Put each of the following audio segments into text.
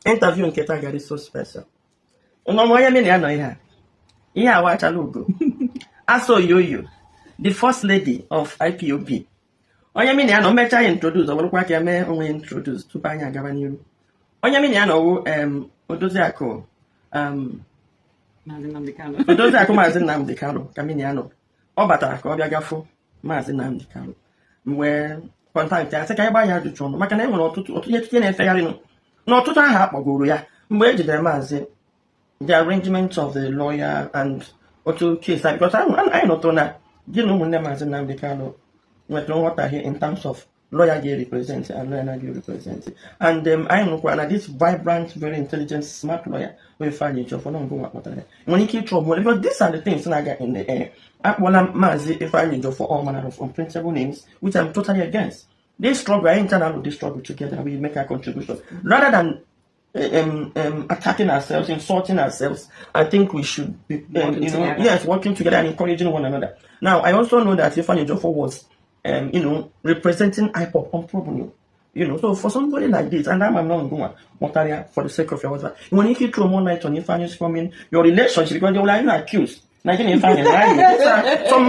Interview nke taa gara so special. Ụnọmụ onye mị na ya nọ ihe a awachala ugo. Aso Yoyo, the first lady of IPOB. Onye mị na ya nọ mecha ya introduce, ọ bụrụkwa ka ya mee onwe ya introduce tupu anyị agaba n'iru. Onye mị na ya nọ wụ Odoziakụ Maazị Nnamdi Kanu ka mị na ya nọ. Ọ batara ka ọ bịa gafụ Maazị Nnamdi Kanu. Mgbe kọntaktị ya sị ka anyị gbaa ya ajụjụ ọnụ maka na e nwere ọtụtụ ihe na-efegharịnụ n'ọtụtụ aha akpọgoro ya mgbe e jidere Maazị the arrangement of the lawyer and otu case because anyị nọtụrụ na gị na ụmụnne Maazị Nnamdi Kanu nwetara nghọtahie in terms of lawyer ga-represent and lawyer na-represent and anyị nụkwara na this vibrant very intelligent smart lawyer wey Barr Ejiofor na ngwa kpọtara ya nwere ike ịchụ ọgbụla because these are the things na-aga in the air. Akpọla Maazị Barr Ejiofor all manner of unprintable names which I'm totally against. This struggle, I internal this struggle together, we make our contribution. Rather than attacking ourselves, insulting ourselves, I think we should be, working together and encouraging one another. Now, I also know that Barr Ejiofor was, representing IPOB on pro bono. So for somebody like this, and I'm not going for the sake of your husband, when you throw more light on Ifanye's coming, your relationship, because they will like accused. Some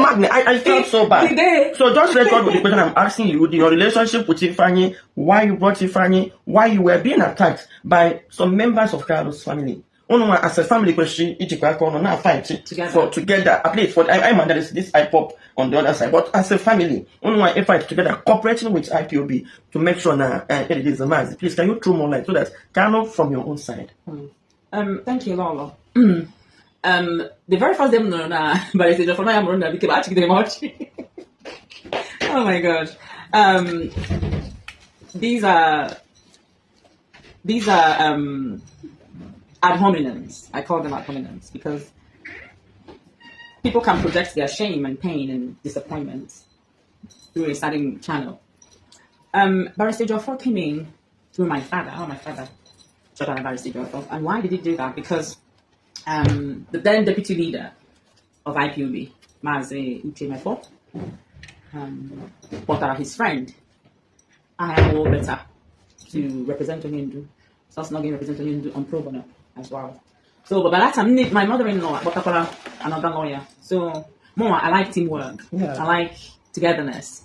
magnet. I felt so bad. So just record with the question I'm asking you, your relationship with Ifanye, why you brought Ifanye, why you were being attacked by some members of Carlos family. As a family question, now fight together. At least for I'm under this IPOB on the other side, but as a family, only fight together, cooperating with IPOB to make sure now it is a mass. Please, can you throw more light so that Kanu from your own side? Thank you, Lolo. The very first day Barr Ejiofor I am became actually much. Oh my god. These are ad hominems. I call them ad hominems because people can project their shame and pain and disappointment through a certain channel. Barr Ejiofor came in through my father. My father shot at Barr Ejiofor. And why did he do that? Because the then deputy leader of IPOB, Maazị Nnamdi Kanu, his friend, I am all better to represent Onyendu. So it's not going to represent Onyendu on pro bono as well. So, but by that time, my mother-in-law, another lawyer. So, more, I like teamwork. Yeah. I like togetherness.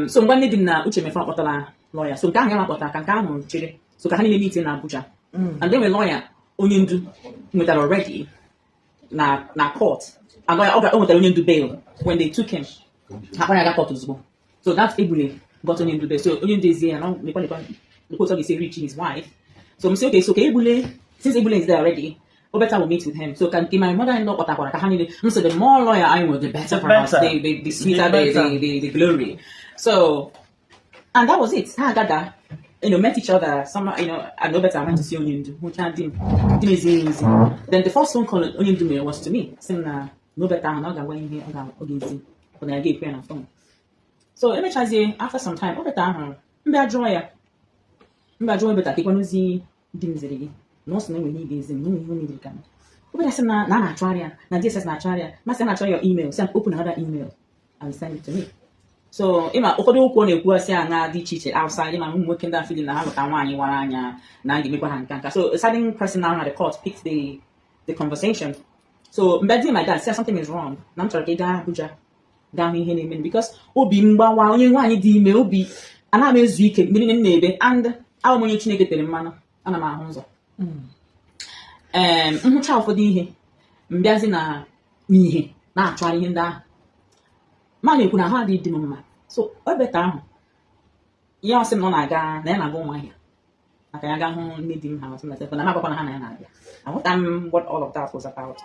So, when they didn't lawyer, so can so can meet in Abuja. And then a lawyer. Onyendu with that already na court and Onyendu bail when they took him. I got court to go. So that's Ebule got Onyendu bail. So Onyendu is here and the court say reaching his wife. So I'm saying okay, so Ebule, since Ebule is there already, better will meet with him. So can my mother-in-law so the more lawyer I know, the better for us. The sweeter the glory. So and that was it. I got that. Met each other. Some, I know better. I went to see Onyendu. Then the first phone call Onyendu was to me, saying, "No better. I'm not going here. I'm going when I gave her a phone." So let me try say after some time, better. Mbe joy better. Keep on using dimzeri. No, so we need this. No, we need it. But I said, "Na try na this is na try. Must na try your email. Send open another email and send it to me." So, ụfọdụ okwu na-ekwu asị anya dị iche iche outside nwoke ndị feeling na ha lụta nwaanyị wara anya na ga-emekwa ha nka. So a certain person now at the court picked the conversation. So mgbe di my dad said something is wrong na m chọrọ ka ị gaa Abuja gaa hụ ihe na-eme because obi mgbawa onye nwaanyị dị ime obi ana m ezu ike mgbe niile na-ebe and awụ m onye Chineke tere mmanụ ana m ahụ ụzọ nhụcha ụfọdụ ihe mbịazi na n'ihe na-achọgharị ihe ndị ahụ ma na-ekwu na ha dị mma. So beta ahụ ya ọsị m nọ na-aga na ya na-aga ụmụahịa maka ya ga hụ nne di m ha na na ha na ya na-abịa. Aghọta m what all of that was about.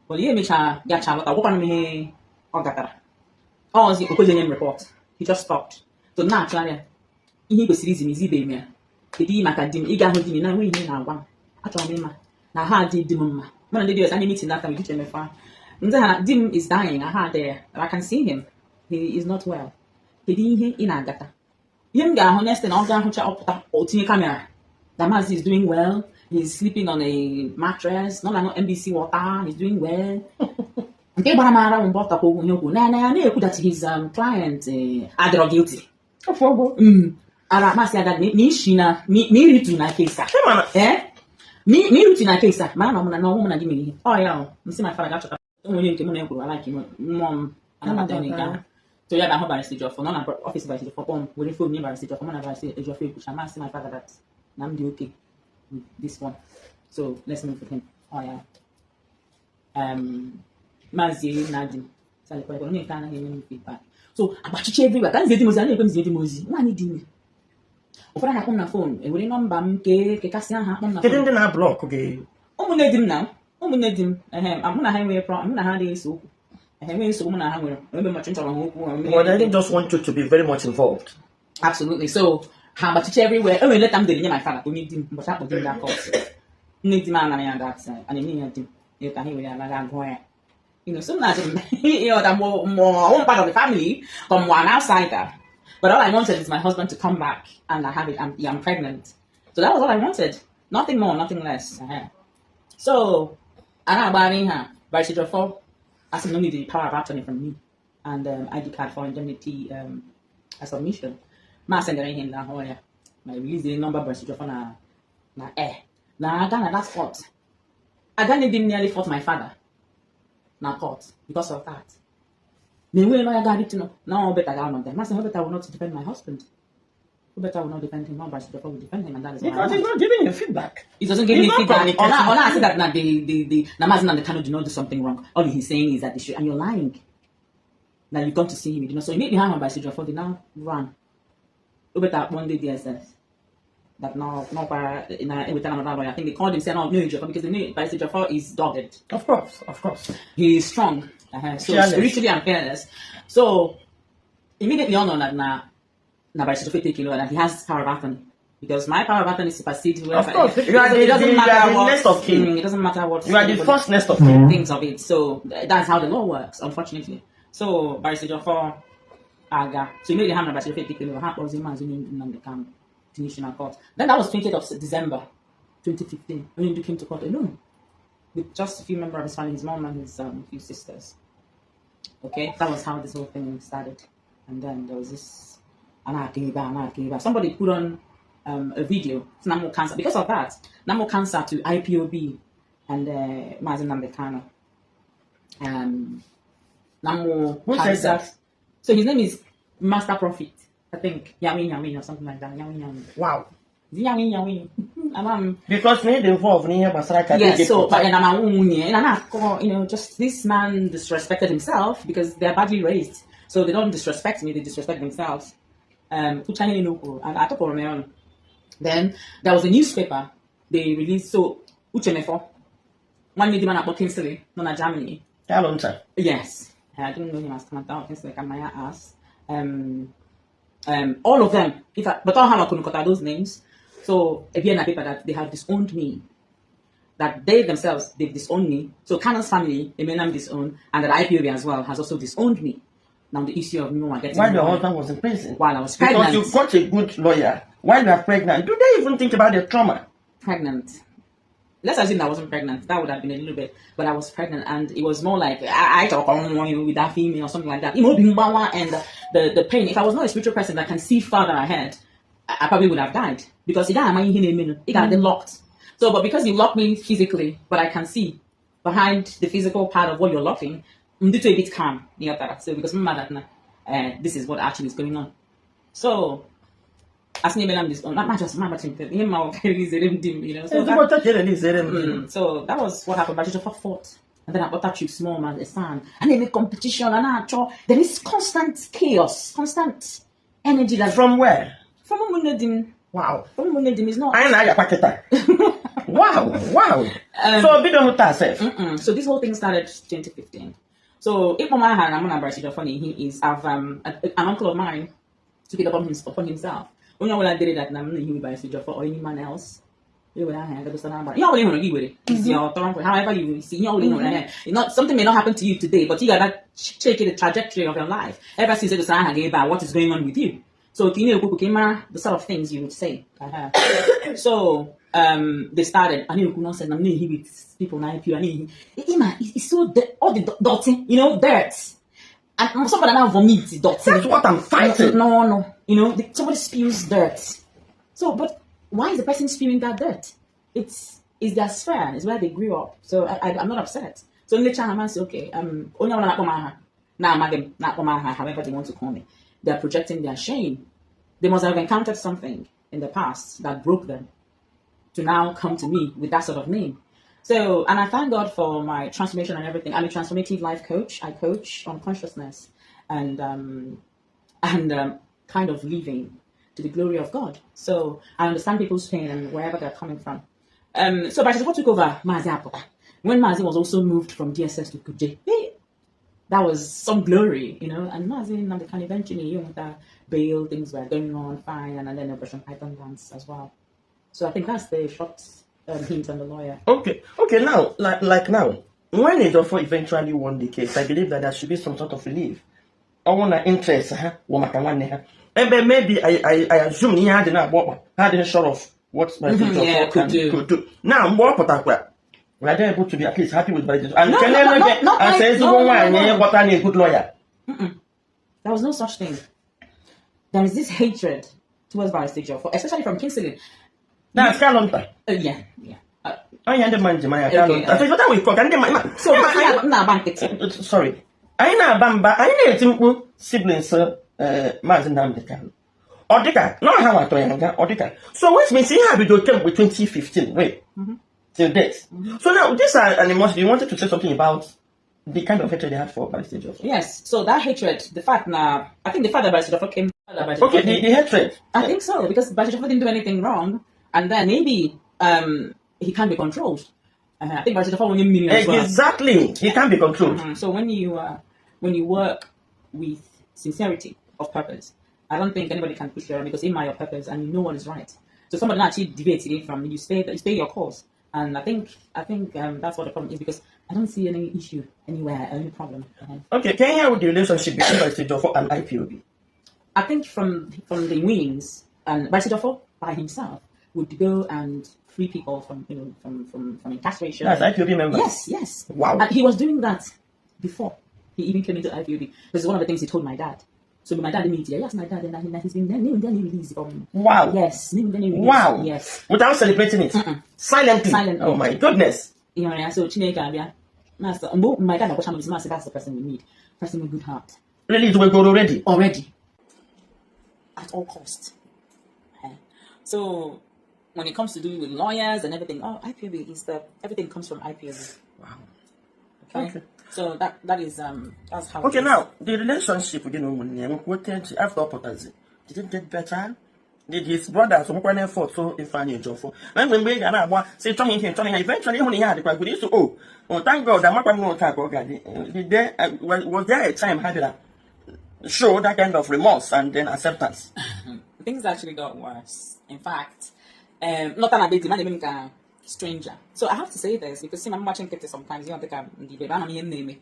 But ihe mechara gacha lọta gwakwana m ihe ọ gatara ọzi okwezenye m report. He just stopped. So na-achọgharịa ihe kwesịrị izi m izibe m ya kedu maka di m ịga hụ di m na enweghị ihe na-agwa m achọrọ m ịma na ha dị m mma mana ndị dị anyị meeting that time with Emefa ndị ha di m is dying. I had there I can see him. He is not well. Kedu ihe ị na-agata ihe m ga-ahụ next na ọ ga-ahụcha ọpụta otinye kamera that Maazị is doing well. He's sleeping on a mattress not like NBC water. He's doing well. Nke gbara m ara mgbe ọ takwa ihe okwu na ya na-ekwu that his client adịrọ guilty. ara masị aga n'ishi na n'iritu na kesa me root in a case, man, I'm not woman give me. Oh, yeah, see my father got to I like him, mom, and I'm done. So, yeah, I hope I see your phone, not office by the phone, will phone me by the phone, I see your face, which I see my father that I'm the okay with this one. So, let's move with him. Oh, yeah. Mazi, Nadim. So, I don't need to feedback. So, about you everywhere. That's the Mozi. One need me. Ụfọdụ na-akpọ m na fon ewere nọmba m ke kasị aha akpọ m na kedu ndị na-blọk gị? ụmụnne di m na ụmụnne di m mụ na ha enweghị problem, mụ na ha adịghị ese okwu enweghị nsogbu mụ na ha nwere ebe machị nchọrọ ha okwu. Well, they just want you to be very much involved. Absolutely. So ha gbachicha everywhere. Enwere leta m dere nye my father onye di m ụbọchị akpọ di m that course. Nne di m anaghị ya that ana enye ya di m ịta ha were ya naga agụọ ya. So na that more part of the family from one outsider. But all I wanted is my husband to come back, and I'm pregnant. So that was all I wanted. Nothing more, nothing less. So, I'm about her. Barr Ejiofor asked me the power of attorney from me, and ID card for indemnity submission. Ma send him na hoya. I release the number Barr Ejiofor na na Ghana that spot. I didn't nearly fought my father. Na court because of that. Meanwhile, lawyer got to know. No, better I will not them. I said, better I will not defend my husband. Better I will not defend him. No, Barr Ejiofor will defend him, and that is because he's not giving you feedback. He doesn't give me feedback. Or I say that the Nnamdi and the Kanu do not do something wrong. All he's saying is that they should, and you're lying. Now you come to see him, you know. So he made me hang on Barr Ejiofor. They now run. Better one day DSS. That now every time another lawyer, I think they called him saying, "Oh, no, Ejiofor," because they knew Barr Ejiofor is dogged. Of course. He is strong. So spiritually and fearless. So immediately on that Barr Ejiofor take a that he has power of attorney. Because my power of attorney supersedes whoever. Of course, it doesn't matter what next of kin. It doesn't matter what you are the first next of kin. Things of it. So that's how the law works, unfortunately. So Barr Ejiofor aga. So immediately Barr Ejiofor take a half was him as Nnamdi Kanu to national court. Then that was 20th of December 2015 when he came to court alone. With just a few members of his family, his mom and his few sisters. Okay, that was how this whole thing started. And then there was this somebody put on a video, Nnamdi Cancer. Because of that, Nnamdi Cancer to IPOB and Nnamdi Kanu. Who says that? So his name is Master Prophet, I think. Yami or something like that. Yami. Wow. Yami. Because me involved in yes, so but and just this man disrespected himself because they're badly raised. So they don't disrespect me, they disrespect themselves. And I took on my own. Then there was a newspaper they released. So Uchemefo, one lady man at Kinsley, not in Germany. Yes, I didn't know him as Samantha Kinsley. Kamaya asked. All of them. But I couldn't cut those names. So again, a paper that they have disowned me. That they themselves they've disowned me. So Kanu's family, they may not disown, and that IPOB as well has also disowned me. Now the issue of no one getting while your husband was in prison. While I was pregnant. Because you got a good lawyer. While you are pregnant, do they even think about the trauma? Pregnant. Let's assume I wasn't pregnant. That would have been a little bit, but I was pregnant, and it was more like I talk with that female or something like that. And the pain. If I was not a spiritual person that can see further ahead, I probably would have died because it got locked. So, but because you lock me physically, but I can see behind the physical part of what you're locking, I'm a bit calm. So because this is what actually is going on. So as this not just so that was what happened. But Ejiofor fought. And then I got that small man, the son, and then the competition, and there is constant chaos, constant energy. That's from where? From Umunedim. Wow. From Umunedim is not. Wow. So bit on that. So this whole thing started 2015. So if my hand, I'm Barr Ejiofor, he is an uncle of mine took it upon himself. When I did that, I'm not Barr Ejiofor or anyone else. However you see, not something may not happen to you today, but you gotta check the trajectory of your life. Ever since about what is going on with you. So the sort of things you would say. So they started. I said I'm with people now. It's so all the dirty, dirt. And somebody now vomit dirty. That's what I'm fighting. No. somebody spews dirt. So, but why is the person spewing that dirt? It's their sphere. It's where they grew up. So I'm not upset. So in the channel, I say, okay, however they want to call me, they're projecting their shame. They must have encountered something in the past that broke them to now come to me with that sort of name. So, and I thank God for my transformation and everything. I'm a transformative life coach. I coach on consciousness and kind of living to the glory of God. So I understand people's pain and wherever they're coming from. So Barr Ejiofor took over Mazi Apota. When Mazi was also moved from DSS to Kuje, that was some glory, and Mazi Nnamdi Kanu eventually, the bail, things were going on fine, and then Operation Python dance as well. So I think that's the short hint on the lawyer. Okay, now, like now, when Ejiofor eventually won the case, I believe that there should be some sort of relief. I want to interest maybe I assume he had a short of what my Ejiofor could do. Now, more particular, we are able to be at least happy with Barr Ejiofor. And what a good lawyer. There was no such thing. There is this hatred towards Barr Ejiofor, especially from Kingsley. That's Calonta. Yeah. I had the man. Sorry. I know Bamba. I know siblings, Mazi Nnamdi Kanu. Odika, not how I told Odika. So which means he had to do with 2015. Wait. Till this. So now this are an emotion. You wanted to say something about the kind of hatred they had for Barr Ejiofor. Yes. So that hatred, the fact that Barr Ejiofor came. Okay, the hatred. I think so, because Barr Ejiofor didn't do anything wrong, and then maybe he can't be controlled. I think Barr Ejiofor won millions as well. Exactly, he can't be controlled. So when you work with sincerity of purpose, I don't think anybody can push you around, because in my purpose and you know what is right. So somebody actually debates it from you stay your course, and I think that's what the problem is, because I don't see any issue anywhere, any problem. Okay, can you hear with the relationship between Barr Ejiofor and IPOB? I think from the wings, and Barr Ejiofor by himself would go and free people from incarceration. That's IPOB members. Yes. Wow. And he was doing that before he even came into IPOB. This is one of the things he told my dad. So my dad immediately asked my dad, and he's been then released from. Wow. Yes. Wow. Yes. Without celebrating it. Silently. Oh my goodness. So Chineke, my dad, that's the person we need. Person with good heart. Really, it will go already. At all costs. So when it comes to do with lawyers and everything, IPOB is everything comes from IPOB. Wow. Okay. So that is that's how. Okay, now the relationship after Opotazi, did it get better? Did his brothers one effort so if Barr Ejiofor? When we got say turning eventually only had the good so thank God that was there a time had that show that kind of remorse and then acceptance? Things actually got worse. In fact, not an ability, man, even a stranger. So I have to say this because I'm watching Kitty sometimes. You don't think I'm the baby.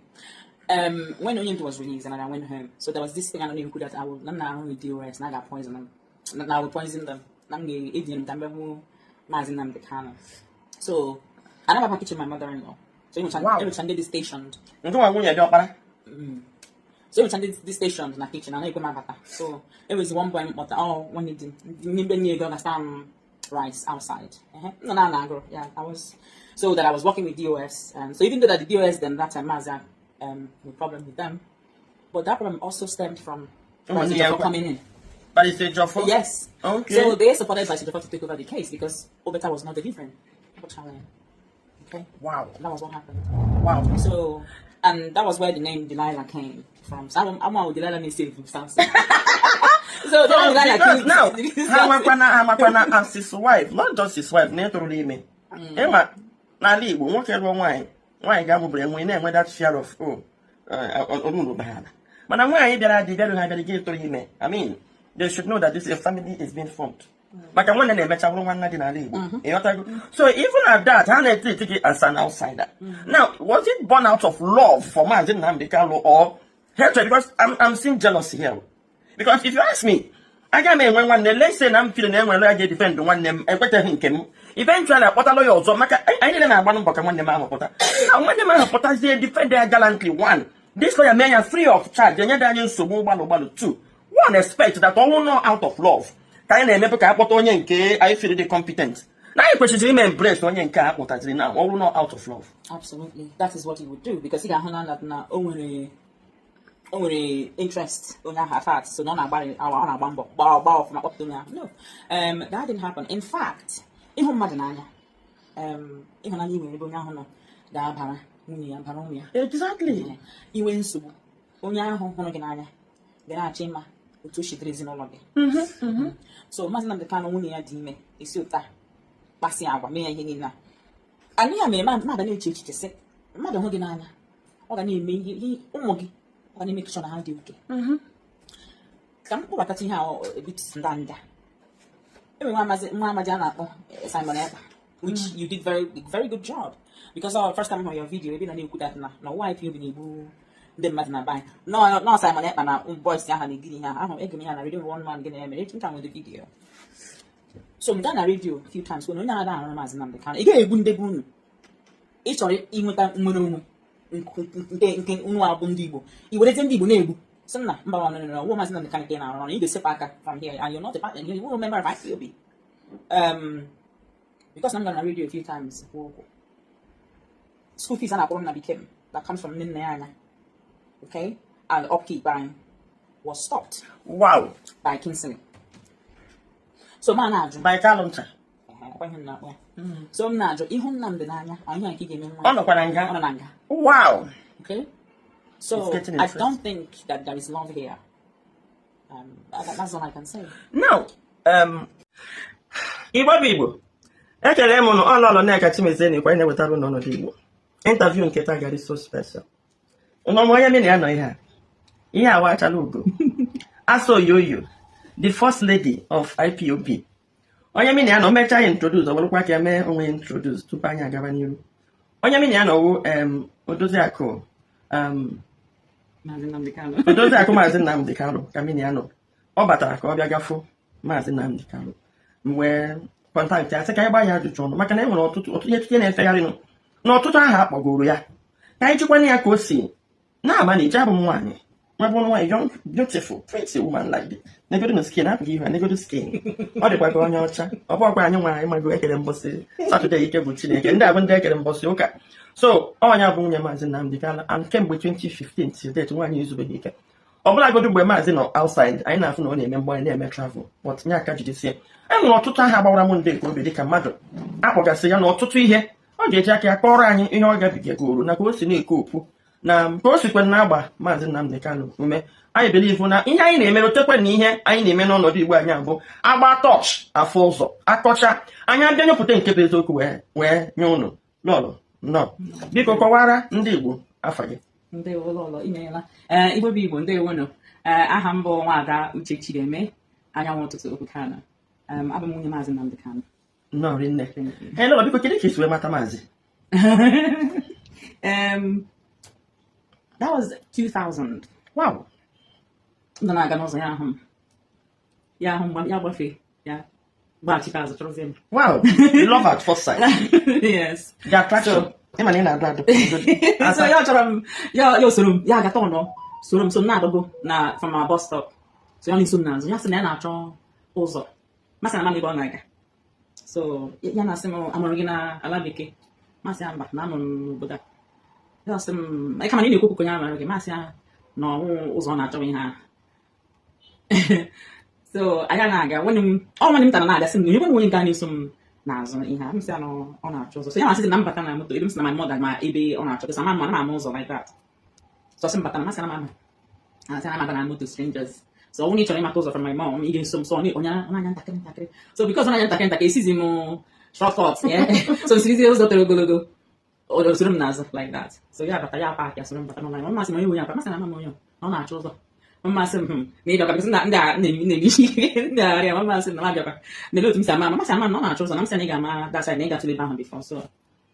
When Onyindu was released and I went home, so there was this thing I don't even that I will not only DOS, and I got poison them. Now I will poison them. I'm the Indian Tambu Nnamdi Kanu. So I never packaged my mother-in-law. So every time they stationed. So every time they stationed in the kitchen, and I go my papa. So it was one point, but when it didn't, go some rice outside. No, yeah, I was working with DOS, and so even though that the DOS then that time has a problem with them, but that problem also stemmed from Barr Ejiofor coming in. Barr Ejiofor? Yes. Okay. So they supported Barr Ejiofor to take over the case because Obeta was not delivering. Okay. Wow. That was what happened. Wow. So, and that was where the name Delilah came from. So I'm out Delilah may save himself. So now, Hamakwana as his wife, not just his wife, naturally me. Emma, Nali, we won't get wine. Why gamble when that fear of but I'm why there are the very high delegate to him. I mean, they should know that this family is being formed. But I want to make so even at that, I take it as an outsider. Now, was it born out of love for Nnamdi Kanu or hatred? Because I'm seeing jealousy here. Because if you ask me, I got me when let's say I'm feeling when I get defend one name, I better him. Eventually, what a lawyer so I didn't have one book and one name of Potter. And when the man of Potter, they defend their gallantly one. This lawyer may are free of charge, and yet I used to move one or two. one expect that all not out of love can I never get onye I feel the competent. Now you question embrace onye nke akpotaziri now all not out of love. Absolutely, that is what he would do because he got that na only interest on your heart, so no that didn't happen. In fact, in exactly. So Nnamdi Kanu nwunye ya dị ime isi ụta kpasị agwa mee ihe niile a anyị ya mere mmadụ na-eche echiche sị mmadụ hụ gị n'anya ọ ga na-eme ihe ụmụ gị ọ ga na-eme kịchọ na ha dị oke ka m kpọbata ihe a ebit ndanda enwere nwa amaji a na-akpọ Simon Ekpa, which you did very good job because our first time on your video ebe na-ekwu that na IPOB na-egbu ndị mmadụ na banyị no Simon Ekpa na boys ahụ na-egiri ihe ahụ ege m ya na radio one man gị na-eme echi nka nwere video. So m gaa na radio a few times when onye na-ada arụ Maazị Nnamdi Kanu ị ga-egbu ndị be unu ị chọrọ inweta nnwere onwe nke unu abụ ndị Igbo i werete ndị Igbo na-egbu sị na mba nọ Maazị Nnamdi Kanu ka ị na-arụ ọrụ ị ga-esepụ aka from here and you're not a part and you're a member of IPOB because I'm going to radio a few times school fees a na-akwụrụ m na Bikem that comes from nne ya anya. Okay, and the upkeep buying was stopped. Wow. By Kinsley. So man, by Kaloncha. So Najo, even Nnamdi Nanya, I hear giving wow. Okay. So I don't think that there is love here. That's all I can say. Now, Igbo. Ekele m no Lolo Nneka Chimezie ni kwa na-ewetara no Igbo. Interview nke taa gari so special. Onye mene ya no ihe a wachala ugo. Aso Yoyo, the first lady of IPOB. Onye mene ya no mecha introduce ọbụrụkwa ka eme onwe introduce tupu anyị agaba n'iru. Onye mene ya no wo Odoziakụ Maazị Nnamdi Kanu. Odoziakụ Maazị Nnamdi Kanu ka mene ya no. Ọ batara ka ọ bịa gafụ Maazị Nnamdi Kanu. Mgbe contact ya sị ka anyị gbaa ya ajụjụ ọnụ maka na enwere ọtụtụ ihe na-efegharị nụ n'ọtụtụ aha akpọgoro ya ka anyị jikwana ya ka o si na-ama na ije abụ nwaanyị nwabụ nwaanyị young beautiful pretty woman like this negodo skin apụghị ihu negodo skin ọ dịkwa ka onye ọcha ọ bụkwa anyị nwere anyị mago ekele mbọsị Saturday ike bụ Chineke ndị abụ ndị ekele mbọsị ụka so ọnya bụ nwunye Maazị Nnamdi Kanu and kemgbe 2015 till date nwaanyị ezubeghị ike ọbụlagodu mgbe Maazị nọ outside anyị na-afụ na ọ na-eme mgbe anyị na-eme travel but nye aka jidesie enwere ọtụtụ aha gbawara m ndị nke obi dịka mmadụ akpọgasị ya na ọtụtụ ihe ọ ga-eji aka ya kpọrọ anyị ihe ọ gabigagoro na ka o si na-eke okwu na ka o sikwe na-agba Maazị Nnamdi Kanu ume anyị believe na ihe anyị na-eme otekwe na ihe anyị na-eme n'ọnọdụ Igbo anyị abụ agba touch afọ ụzọ akọcha anyị abịa nyepụta nke bụ eziokwu wee nye unu Lolo nọ biko kọwara ndị Igbo afa gị. Ndewo Lolo imeela Igbo bụ Igbo ndewo nọ aha m bụ Nwaada Uche Chideme anyanwụ ụtụtụ okwu Kanu abụ m nwunye Maazị Nnamdi Kanu. No, rinne. Hello, biko kedu ka isi wee mata Maazị? That was 2000. Wow. Nọ na-aga n'ụzọ ya ahụ m. Ya ahụ m ya gbafe ya gbachite azụ chọrọzie m. Wow. Love at first sight. Yes. The attraction. Ịma na ị na-adụ adụ. So ya chọrọ m ya soro m ya gata ọnọ soro m so na-adọgo na from our bus stop. So ya nso m n'azụ ya sị na ya na-achọ ụzọ. Masị na mama ebe ọ na-aga. So ya na-asị m amụrụ gị na ala bekee masị ya mba na anọ n'obodo a ya sị m kama na ị na-ekwu okwu ya amara gị masị ya na ọnwụ ụzọ ọ na-achọghị ihe ahụ so anyị na-aga nwanne m tara na-aga sị m na onye nwere nke a na-eso m n'azụ ihe a m sị ya na ọ na-achọ ụzọ so ya masị na mbata na moto ebe m sị na my mother ma ebe ọ na-achọ kesa ma ama ụzọ like that so sị m bata na masị na mama asị na maba na moto strangers so onye chọrọ ịmata ụzọ from my mom ị ga-eso m so onye anya ntakịrị so because onye anya ntakịrị esizi m shortcut so nsirizi ụzọ toro ogologo o soro m n'azụ like that so ya bata ya paakị ya soro m bata n'ụlọ masị m onye onye apa masị na mama onye ọ na-achọ ụzọ mmasị m na ịbịakwa because ndị na-eme ihe ndị agharịa masị m na m abịakwa na otu m si ama masị ama na ọ na-achọ ụzọ na m sị na ị ga-ama that side na ị gatụla ebe ahụ before so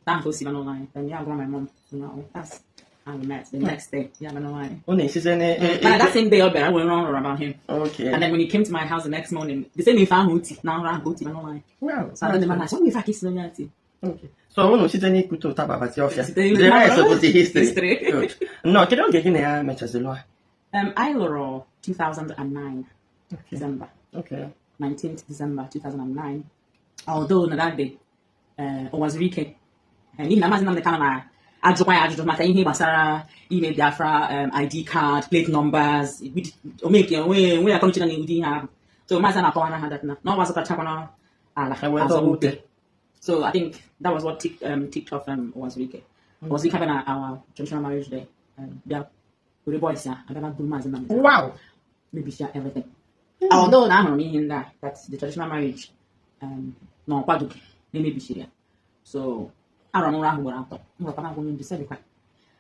taa ka o si ba n'ụlọ anyị then ya gwa my mom no that's how we met the next day. Yeah, I know why. That same day, I went wrong about him. Okay. And then when he came to my house the next morning, the same if I'm Houti, now I'm Houti, I know why. Wow. So I don't know, man, I said, if I kiss no okay. So, when you sit in the kuto taba bati office, the rest of the history. Good. No, you don't get in there, much as the law. I lụrụ 2009 Okay. December. Okay. 19th December 2009. Although na that day, it was Rike. N'ihi na Maazị Nnamdi Kanu na-ajụkwa ya ajụjụ maka ihe gbasara ime Biafra ID card, plate numbers, omeke onwe ya kọmichina na ụdị ihe ahụ. So Maazị na-akọwa na ha that na ọ gbasakọchakwana ala azọ ute. So I think that was what ticked off was Rike. Was Rike having our traditional marriage day? Yeah, with the boys, yeah, I got to do Maazị Nnamdi. Wow. Maybe share everything. Although now I'm meaning that the traditional marriage no kwado maybe share. So I don't know how we're out. No, I'm going to say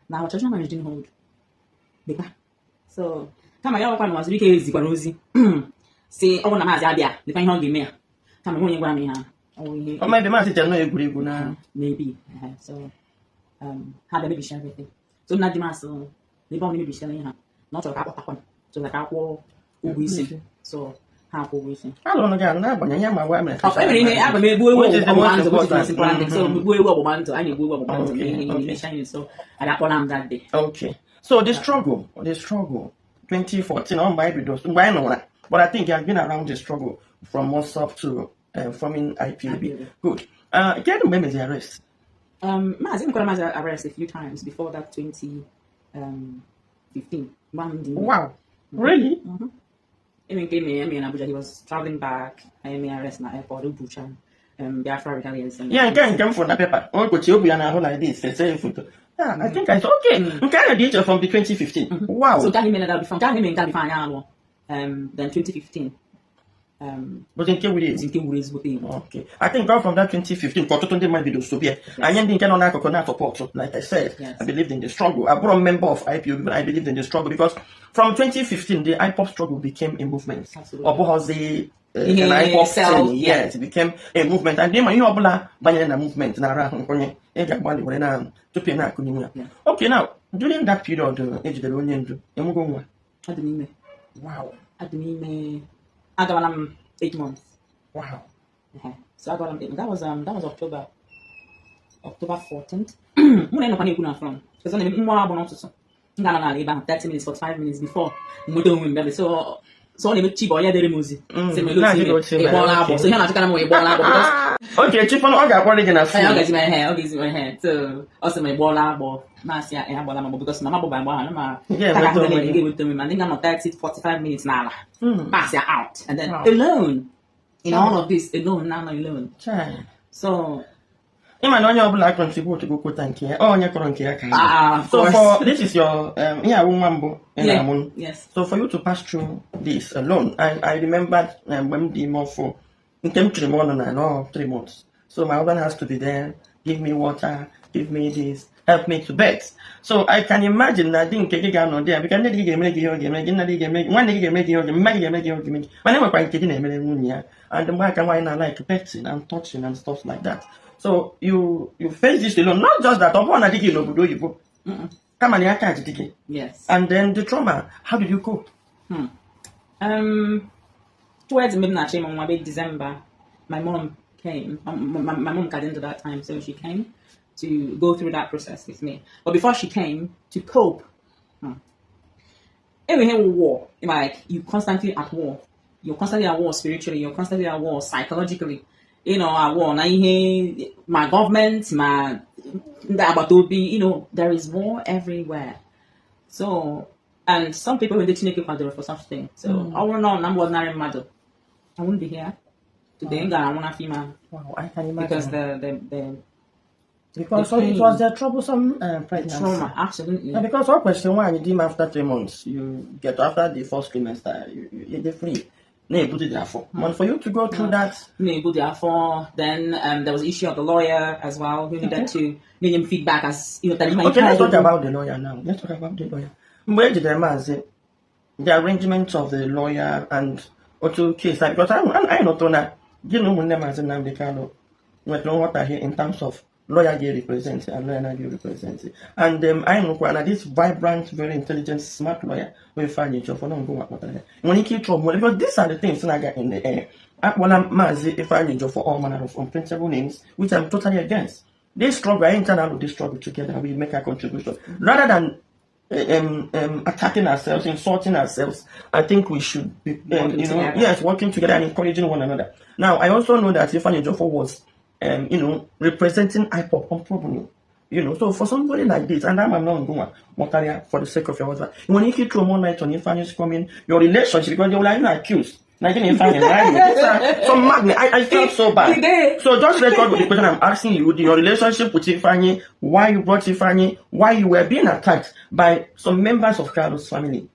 now traditional marriage didn't hold. So kama ya kwa was Rike ezikwa ozi. Say ọ na Maazị abịa, dịkwa ihe ọ ga-eme ya. Kama onye gwara m ihe ahụ. Or maybe Maazị tell no egwuregwu na. Maybe. So how maybe share everything. So na dị masị maybe only maybe share ihe ha. Not to akpọtakwa. So like akwụ ụgwọ isi. So ha akwụ ụgwọ isi. I don't know ga na agbanya ya ma gwa mere. Ọ nwere ihe aga m egbu ewu ọgbụgbandụ. So egbu ewu ọgbụgbandụ, anyị na-egbu ewu ọgbụgbandụ. So I akpọla m that day. Okay. So the struggle, 2014 on my videos, but I think you have been around the struggle from Mosop to forming IPOB. Good. Can you remember the arrest? Maazị Nnamdi arrest a few times before that 2015. Wow. Really? Mm-hmm. Even came in Abuja, he was traveling back. I may arrest na airport, Ubucha, Biafra retaliation. Yeah, I can't come from the paper. Oh, go to Obiana like this. Say photo. Yeah, I think I said okay. Can date from the 2015. Mm-hmm. Wow. So can you mean that before? Can you mean that before? Then 2015. But in Kewuri. Okay. I think right from that 2015, for 20 my videos to be. I didn't get on that coconut support. So, like I said, yes. I believed in the struggle. I brought a member of IPOB, but I believed in the struggle because from 2015, the IPOB struggle became a movement. Absolutely. IPOB thing, yes, it became a movement. And then you are buying a movement. Okay, now during that period, wow. I got 8 months. Wow. So I got 8. That was October 14th. When I know from because I'm more about so. I'm gonna 30 minutes, 45 minutes before we don't win. So only cheap or yeah, the remozy. So here not to come away ball okay, cheap on all that body in a my hair. So also my ball Marcia and Abolama because Mama by one. Yeah, with them. I think I'm 30, 45 minutes now. Marcia out and then alone. In all of this, alone, now alone. So black contribute to go thank you. Oh, so for this is your yes. So for you to pass through this alone, I remember when the more for in 3 months. So my husband has to be there, give me water, give me this, help me to bed. So I can imagine that didn't take a on there because they make and the back and why not like petting and touching and stuff like that. So you face this alone, not just that upon a digging over you go. Come on, can't dig. Yes. And then the trauma, how did you cope? Towards midnight, on my big December, my mom came. My mom got into that time, so she came to go through that process with me. But before she came to cope, every here war, like you constantly at war. You're constantly at war spiritually. You're constantly at war psychologically. At war. Now my government, there is war everywhere. So, and some people when they take it for such things. So I will not. I'm ordinary mother. I wouldn't be here today. I want a female. Wow, I can imagine. Because it was the troublesome pregnancy. Trauma, absolutely. Yeah, because one question why you did after 3 months, you get after the first trimester, you're free. But for you to go through that, then there was the issue of the lawyer as well, who needed to give him feedback as that he might. Okay, let's talk about the lawyer now. Where did the arrangement of the lawyer and also case because I not know Nnamdi Kanu what I hear in terms of lawyer they represent and lawyer they represent. And I know this vibrant, very intelligent, smart lawyer will find it for no go when he keep trouble because these are the things I got in the air. If I need for all manner of unprintable names, which I'm totally against. They struggle, I internal they struggle together, we make a contribution. Rather than attacking ourselves, insulting ourselves. I think we should be, working together and encouraging one another. Now, I also know that Nnamdi Kanu was, representing IPOB on problem. So for somebody like this, and I'm not going for the sake of your husband, when you throw more light on Ifeanyi's coming, your relationship, because they will like accused. Some magnet. I felt so bad. So just record with the question I'm asking you, your relationship with Ifeanyi, why you brought Ifeanyi, why you were being attacked by some members of Kanu's family.